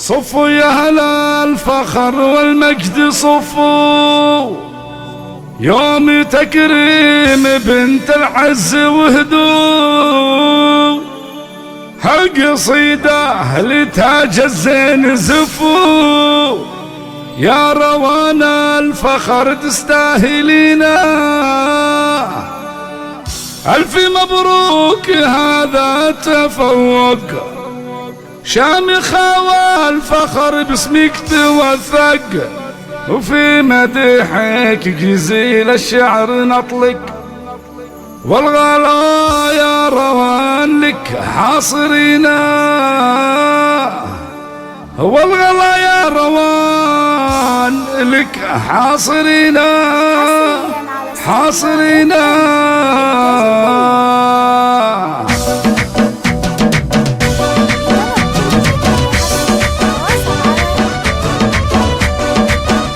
صفوا يا هلا الفخر والمجد صفوا، يوم تكريم بنت العز وهدوء، هالقصيدة لتاج الزين زفوا، يا روانا الفخر تستاهلينا، ألف مبروك هذا تفوق، شامخة والفخر باسمك توثق، وفي مدحك جزيل الشعر نطلق، والغلا يا روان لك حاصرينا، والغلا يا روان لك حاصرينا حاصرينا.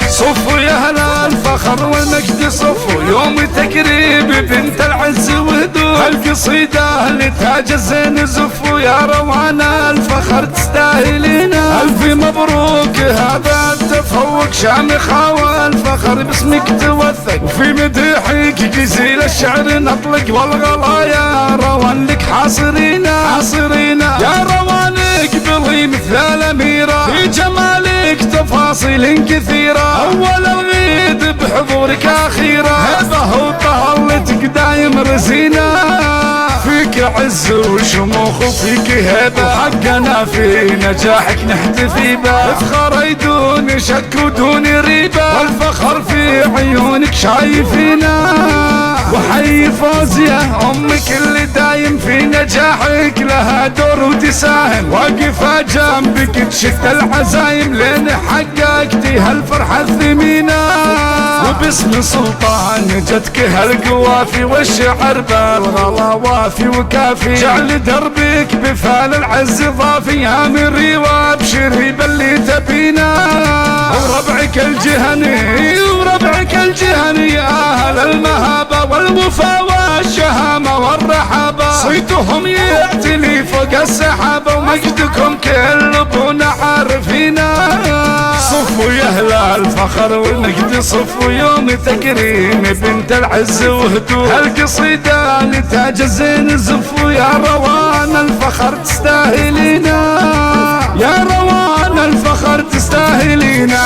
صفوا يا هلا الفخر والمجد صفوا، يوم تكريم بنت العز وهدوء، هالقصيدة لتاج الزين زفوا، يا روانا الفخر تستاهلينا، ألف مبروك هذا التفوق، شامخة والفخر باسمك توثق، وفي مدحك جزيل الشعر نطلق، والغلا يا روان لك حاصرينا حاصرينا، يا روان اقبلي مثل الأميرة، في جمالك تفاصيل كثيرة، أول الغيد بحضورك أخيرة، هبه وطلتك دايم رزينة، فيك عز وشموخ وفيك هبة، وحقنا في نجاحك نحتفي به، افخر دون شك ودون ريبة، والفخر في عيونك شايفينا، وحي فوزية أمك اللي دايم في نجاحك لها دور وتساهم، واقفة جنبك تشد العزايم لين حققتي هالفرحة الثمينة، وباسم سلطان جدك هالقوافي، والشعر بالغلا وافي وكافي، جعل دربك بفال العز ضافي، يا مري وابشري باللي تبينا، وربعك الجهني وربعك الجهني، أهل المهابة والوفا والشهامة والرحابة، صيتهم يعتلي فوق السحابة، ومجدكم كل بنا عارفينا. صفوا يا أهل الفخر والمجد صفوا، يوم تكريم بنت العز وهدوء، هالقصيدة لتاج الزين زفوا، يا روان الفخر تستاهلينا، يا روان الفخر تستاهلينا.